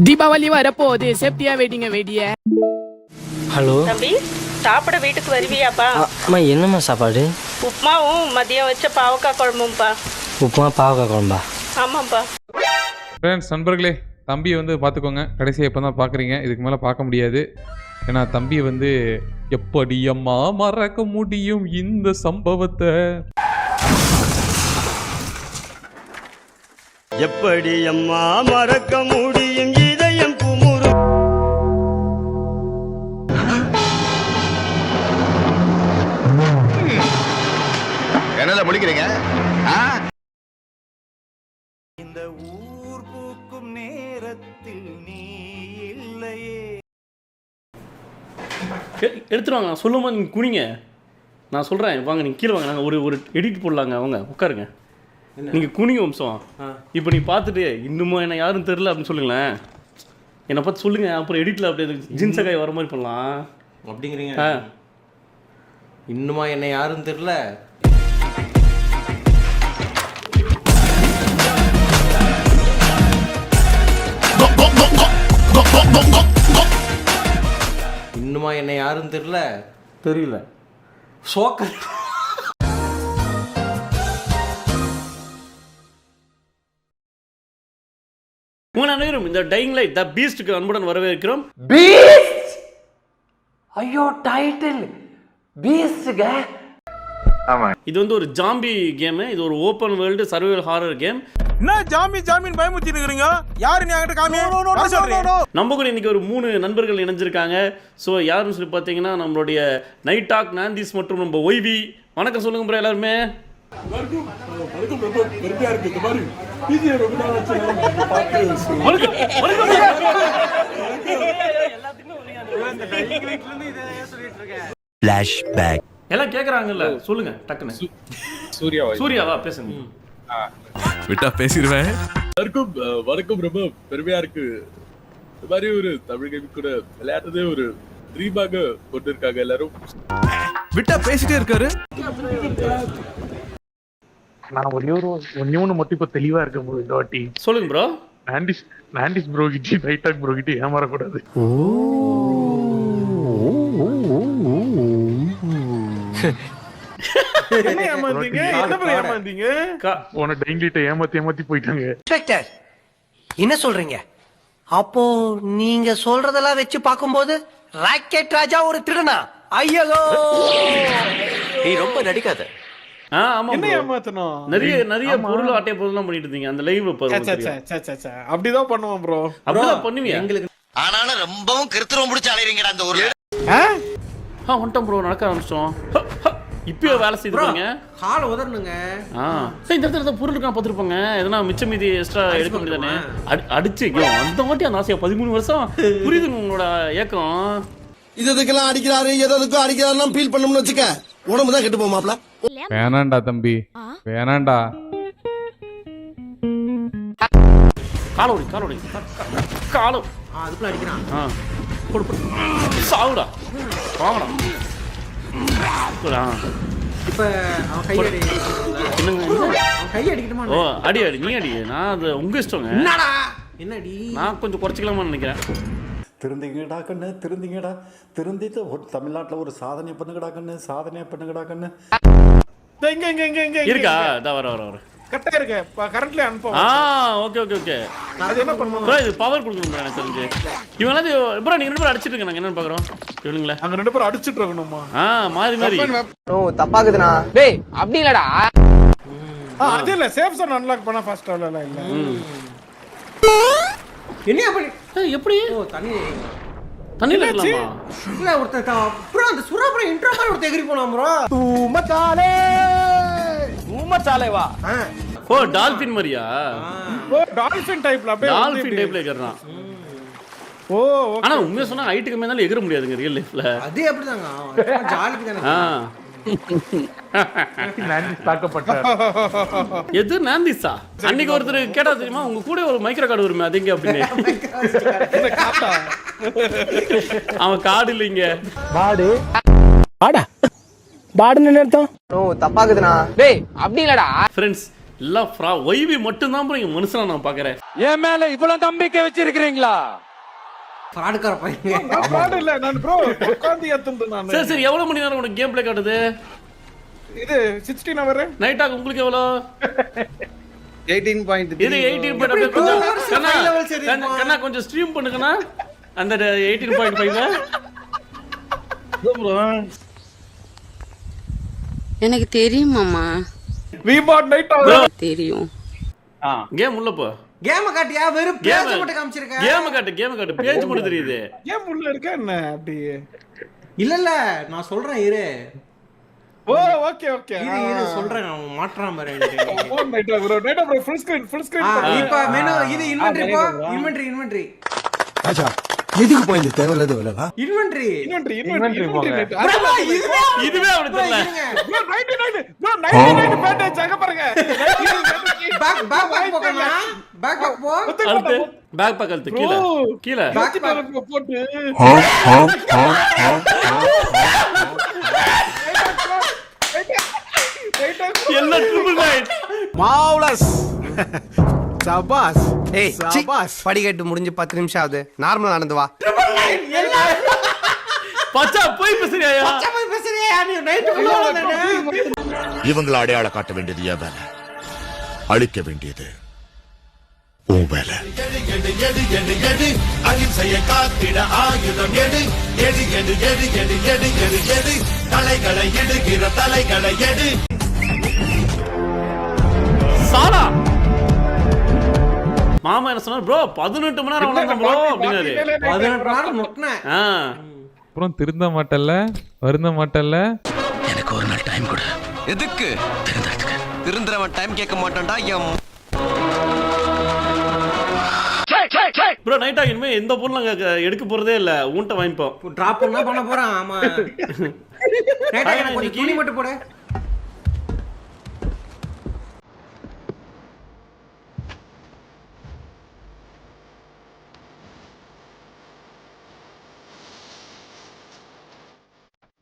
தீபாவளி வரப்போகுது, சேஃப்டியா வெயிட்டிங்க வெயிட்டிய. ஹலோ தம்பி, சாப்பிட வீட்டுக்கு வருவியாப்பா? அம்மா என்னம்மா சாப்பாடு? உப்புமாவும் மதியம் வச்ச பாவக்காய் குழம்பும்பா. உப்புமா பாவக்காய் குழம்பா? ஆமாப்பா. ஃப்ரெண்ட்ஸ், நண்பர்களே, தம்பியை வந்து பார்த்துக்கோங்க. கடைசியாக இப்போ தான் பார்க்குறீங்க, இதுக்கு மேலே பார்க்க முடியாது. ஏன்னா தம்பியை வந்து எப்படி அம்மா மறக்க முடியும் இந்த சம்பவத்தை? எப்படி அம்மா மறக்க முடியும் இதயம் குமுறு. என்னல முடிக்கிறீங்க? இந்த ஊர் பூக்கும் நேரத்தில் நீ இல்லையே. எடுத்துருவாங்க. நான் சொல்லும்போது நீங்கள் குனிங்க. நான் சொல்கிறேன், வாங்க நீங்கள் கீழே வாங்க. நாங்கள் ஒரு எடிட் போடலாங்க. அவங்க உட்காருங்க. நீங்கள் குனிங்க வம்சம். இப்போ நீ பார்த்துட்டு இன்னுமா என்ன யாரும் தெரில அப்படின்னு சொல்லுங்களேன். என்னை பார்த்து சொல்லுங்கள். அப்புறம் எடிட்டில் அப்படியே ஜின்சகாய் வர மாதிரி பண்ணலாம் அப்படிங்கிறீங்க. இன்னுமா என்ன யாரும் தெரில. இன்னுமா என்ன யாரும் தெரியல. சோக்க உங்கள் அனைவரும் இந்த டையிங் லைட் த பீஸ்டுக்கு அன்புடன் வரவேற்கிறோம். ஐயோ, டைட்டில் பீஸ்ட்ங்க. இது வந்து ஒரு ஜாம்பி கேமு. இது ஒரு open world survival horror game. என்ன ஜாமீன் பயமுத்தி இருக்கீங்க? யாரு நீ அங்கிட்ட காமி சொல்றீங்க? நம்ம கூட இன்னைக்கு ஒரு 3 நண்பர்கள் இணைஞ்சிருக்காங்க. ஸோ யாருன்னு சொல்லி பார்த்தீங்கன்னா நம்மளுடைய நைட் டாக் நாந்திஸ் மற்றும் நம்ம ஒய்வி. வணக்கம் சொல்லுங்க ப்ரோ எல்லாருமே. எல்லாம் கேக்குறாங்கல்ல, சொல்லுங்க டக்குன்னு. சூர்யாவா பேசுங்க. விட்டா பேசிடுவேன். வணக்கம், ரொம்ப பெருமையா இருக்கு. இந்த மாதிரி ஒரு தமிழ் கேம் கூட விளையாடுறதே ஒரு ட்ரீமாக கொண்டு இருக்காங்க எல்லாரும். விட்டா பேசிட்டே இருக்காரு. நான் ஒன்னே ஒன்று மட்டும் இப்போ தெளிவா இருக்க போது இந்த வாட்டி. சொல்லுங்க ப்ரோ. நாண்டிஸ் ப்ரோ கிட்ட நைட்டாக் ப்ரோ கிட்ட ஏமாறக்கூடாது. போன டைங்கிட்ட ஏமாத்தி போயிட்டாங்க. என்ன சொல்றீங்க? அப்போ நீங்க சொல்றதெல்லாம் வச்சு பார்க்கும்போது ராக்கெட் ராஜா ஒரு திருடனா? ஐயோ, நீ ரொம்ப நடிக்காத. ஆமா, நிறைய பொருள் ஆட்டைய பொருள்லாம் பண்ணிட்டு இருந்தீங்க அந்த லைவ். அப்படிதான் பண்ணுவோம் ப்ரோ. அப்படிதான் பண்ணுவீங்க எங்களுக்கு. ஆனாலும் ரொம்பவும் கிருத்திரம் முடிச்சு அலையறீங்கடா அந்த ஊர்ல. வந்துட்டோம் ப்ரோ, நடக்க ஆரம்பிச்சிட்டோம். இப்பயோ வேலை செய்துருங்க. காலை உதறணுங்க. இந்த இடத்துல பொருள் இருக்கான் பார்த்துருப்பாங்க. எதனா மிச்சம் மீதி எக்ஸ்ட்ரா எடுக்க முடியாதானே? அடிச்சு அந்த வாட்டி அந்த ஆசையா 13 வருஷம். புரியுதுங்க உங்களோட ஏக்கம். இதுக்கெல்லாம் அடிக்கிறாரு, எதுக்கும் அடிக்கிறாருன்னா ஃபீல் பண்ணணும்னு வச்சுக்க, உடம்பு தான் கெட்டு போமாப்ல. வேணாண்டா தம்பி, வேணாண்டா. காலோடி அதுக்குள்ள அடிக்கிறான். சாவுடா, வாங்கடா. இப்ப அவன் கை அடிக்கணுமா? ஓ, அடி நீ அடி. நான் அது உங்க இஷ்டங்க. என்னடி? நான் கொஞ்சம் குறைச்சிக்கலாமான்னு நினைக்கிறேன். திருந்திங்கடா கண்ணு, திருந்திட்டு தமிழ்நாட்டில் ஒரு சாதனை பண்ணுங்கடா கண்ணு. இருக்கா? வர கரெக்டா இருக்கு. கரண்ட்ல அனுப்போம். ஓகே. அது என்ன பண்ணுவோம்? ப்ரோ, இது பவர் கொடுக்கணும் எனக்கு தெரிஞ்சு. இவங்களாம் ப்ரோ நீங்க 2 பேரும் அடிச்சிட்டு இருங்க. நாங்க என்னன்னு பாக்குறோம். இவனுங்களே அங்க 2 பேரும் அடிச்சிட்டு இருக்கணுமா? மாறி ஓ, தப்பாக்குதுனா? டேய், அப்படி இல்லடா. அது இல்ல, சேஃப் ஜோன் அன்லாக் பண்ணா ஃபர்ஸ்ட் லெவல்ல இல்ல. என்ன அப்படி? எப்படி? ஓ, தண்ணில இருக்கலாமா? இல்ல, ஒருத்தன் ப்ரோ அந்த சுறாபுரம் இன்ட்ரோ மாதிரி ஒருத்தன் எகிரி போனான் ப்ரோ. ஊமச்சாலே வா. ஓ, டால்பின் மாதிரியா? ஓ, டால்பின் டைப்ல ஏகறான். ஓ, ஆனா உண்மையா சொன்னா ஹைட் கம்மியா இருந்தாலும் எகிற முடியாதுங்க ரியல் லைஃப்ல. அதே அப்படிதாங்க. ஜாலிக்கு தானே. நாண்டிஸ் தாக்கப்பட்டார். எது நாந்திஸா? அன்னைக்கு ஒருத்தர் கேட்டா தெரியுமா, உங்க கூட ஒரு மைக்ரோ கார்டு வருமே அது எங்க அப்படின்னு. அவன் கார்டு இல்லைங்க, பாடுன்னு அர்த்தம். ஓ, தப்பாக்குதுனா? டேய், அப்படி இல்லடா. ஃப்ரெண்ட்ஸ், எல்லாம் ஒய்வி மட்டும்தான் ப்ரோ இங்க மனுஷனா நான் பாக்குறேன். என் மேல இவ்வளவு நம்பிக்கை வச்சிருக்கீங்களா? ஃப்ராடுக்கார பையன். ஃப்ராட் இல்ல நான் ப்ரோ உட்கார்ந்து ஏத்துறது நான். சரி எவ்வளவு மணி நேரம் உனக்கு கேம் ப்ளே காட்டுது? இது 16 ஹவர். நைட் ஆக உங்களுக்கு எவ்வளவு? 18.3. இது 18.5 கொஞ்சம் கண்ணா கொஞ்சம் ஸ்ட்ரீம் பண்ணுங்கண்ணா அந்த 18.5ல. எனக்கு தெரியும் மாமா. We bought night hour. தெரியும். கேம் உள்ள போ. கேம் காட்டியா வெறும் பேஜ் மட்டும் காமிச்சிருக்க. கேம் காட்டு பேஜ் மட்டும் தெரியுது. கேம் உள்ள இருக்கா என்ன அப்படி? இல்ல நான் சொல்றேன் இரு. ஓ ஓகே இரு சொல்றேன் நான் மாட்றான் பாரு. Night hour full screen. இப்ப மெனு இது இன்வென்டரி. ராஜா எதுக்கு போய் இந்த தேவையில்லாத வேலைடா? இன்வென்டரி போங்க. இதுவே அவனுக்கு தெரியல. bro 99 பேட்டேஜ் அங்க பாருங்க. பேக் போகனா பேக் போ. அடுத்து பேக் பேக் அழுத்து கீழ பேக் போட்டு எல்லாம் ட்ரிபிள் நைட். மாவுலஸ் சபாஸ். ஏய் படிக்கட்டு முடிஞ்சு 10 நிமிஷம் ஆகுது. நார்மலா நடந்து வா. பச்சா போய் பேசுறியா? நீ நைட் உள்ள வந்தானே. இவங்களை அடையாள காட்ட வேண்டியது என் வேலை, அழிக்க வேண்டியது உன் வேலை. சாரா மாமா என்ன சொன்னார் ப்ரோ 18 மணி நேரம் வளர்ந்தோம் ப்ரோ அப்படினாரு. 18 நேரம் முட்னேன். அப்புறம் திருந்த மாட்டல்ல, வருந்த மாட்டல்ல. எனக்கு ஒரு நாள் டைம் கொடு. எதுக்கு? திருந்துறவன் டைம் கேட்க மாட்டான்டா. ப்ரோ நைட் ஆகினுமே எந்த பொருளும் நாங்க எடுக்க போறதே இல்ல. ஊன்ட்ட வாங்கிப்போம். டிராப் பண்ண போறேன். ஆமா நைட் ஆகி கொஞ்சம் துணி மட்டும் போடு.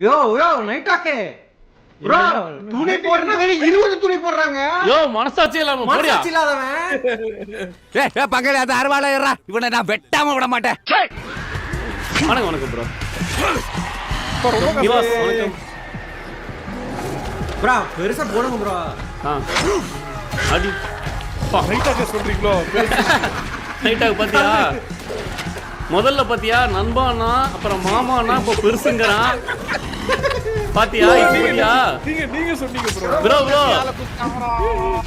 யோ நைட் ஆகே ப்ரோ துணி போடுறா 20 துணி போடுறாங்க. யோ மனசாட்சி இல்லாம போடியா? மனசாட்சி இல்லாதவன். ஏய் பக்கத்துல அது அருவாளை ஏறா. இவனை நான் வெட்டாம விட மாட்டேன். வணக்கம் ப்ரோ. நிவாஸ் வணக்கம் ப்ரோ. பெருசா போடுங்க ப்ரோ. அடி நைட்டாக சொல்றீங்களோ? நைட்டாக பாத்தியா? முதல்ல பாத்தியா நண்பானா, அப்புறம் மாமானா, இப்ப பெருசுங்கறான். பாத்தியா இப்படியா? நீங்க சொன்னீங்க ப்ரோ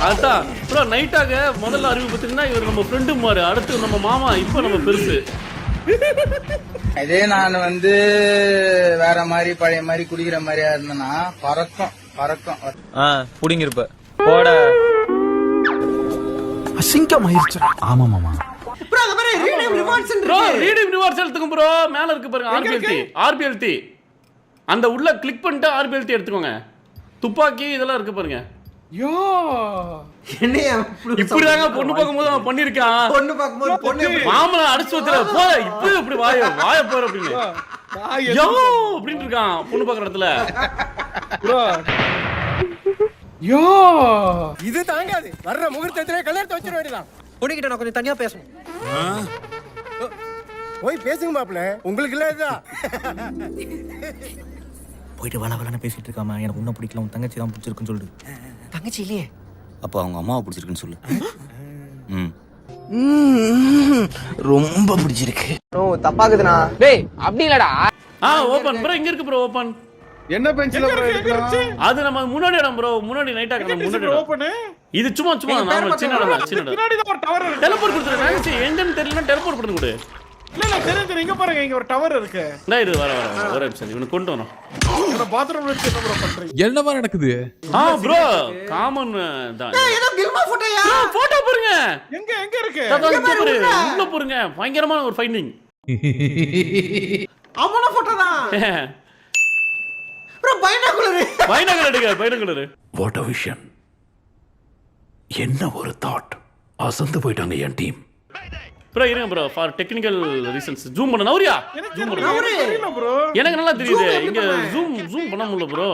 அதான் ப்ரோ நைட்டாக முதல்ல அறிவு பத்தினா இவர் நம்ம ஃப்ரெண்டு மாறு, அடுத்து நம்ம மாமா, இப்ப நம்ம பெருசு. இதே நான் வேற மாதிரி பழைய மாதிரி குடிக்கிற மாதிரியா இருந்தேன்னா பறக்கும் புடிங்கிருப்ப போட அசிங்கம் ஆயிடுச்சு. ஆமா மாமா ப்ரோ அத பாரு redeem rewards bro. Redeem rewards எடுத்துங்க ப்ரோ. மேல இருக்கு பாருங்க ஆர்பிஎல்டி. அந்த உள்ள கிளிக் பண்ணிட்டு ஆர்பிஎல்டி எடுத்துக்கோங்க. துப்பாக்கி இதெல்லாம் இருக்கு பாருங்க. யோ என்னையா இப்படிதாங்க பொண்ணு பார்க்கும்போது அவன் பண்ணிருக்கான். பொண்ணு பார்க்கும்போது பொண்ணு மாமனை அடிச்சு வச்சுற போ இப்படி வாய போற அப்படின்னு யோ அப்படின்னு இருக்கான் பொண்ணு பார்க்குற இடத்துல. யோ இது தாங்காது. வர்ற முகூர்த்தத்திலே கல்யாணத்தை வச்சிர வேண்டியதான். பொண்ணுகிட்ட நான் கொஞ்சம் தனியா பேசணும். போய் பேசுங்க மாப்ள. உங்களுக்கு இல்ல இதா. போயிட்டு வளவலன்னு பேசிட்டு இருக்காம எனக்கு உன்ன பிடிக்கல, உன் தங்கச்சி தான் பிடிச்சிருக்குன்னு சொல்லு. தங்கச்சி இல்லையே. அப்போ அவங்க அம்மாவை பிடிச்சிருக்குன்னு சொல்லு. ரொம்ப பிடிச்சிருக்கு. ஓ தப்பாக்குதுனா. டேய் அப்படி இல்லடா. Open bro. இங்க இருக்கு ப்ரோ ஓபன். என்ன பெஞ்சில ப்ரோ இருக்கு? அது நம்ம முன்னாடி இடம் ப்ரோ. முன்னாடி நைட் ஆக நம்ம முன்னாடி ஓபன். இது சும்மா நார்மல் சின்ன இடம். பின்னாடி தான் ஒரு டவர் இருக்கு. டெலிபோர்ட் கொடுத்துருங்க. எங்கன்னு தெரியல டெலிபோர்ட் கொடுத்து கொடு. இல்ல தெரிஞ்சு இங்க பாருங்க, இங்க ஒரு டவர் இருக்கு. நான் இது வர ஒரு நிமிஷம் இவனை கொண்டு வரணும். இந்த பாத்ரூம்ல வச்சு என்ன ப்ரோ பண்றீங்க? என்னமா நடக்குது? ப்ரோ காமன் தான். ஏதோ கில்மா போட்டோயா? போட்டோ பாருங்க. எங்க இருக்கு? உள்ள போறீங்க. பயங்கரமான ஒரு ஃபைண்டிங். அவன போட்டோ தான். ப்ரோ பைனாகுலர் எடுங்க. பைனாகுலர். What a vision. என்ன ஒரு தாட். அசந்து போயிட்டாங்க என் டீம். ப்ரோ இருங்க bro for technical reasons zoom பண்ண நவரியா. ஜூம் பண்ண தெரியல ப்ரோ. எனக்கு நல்லா தெரியுது. இங்க ஜூம் பண்ண முடியல ப்ரோ.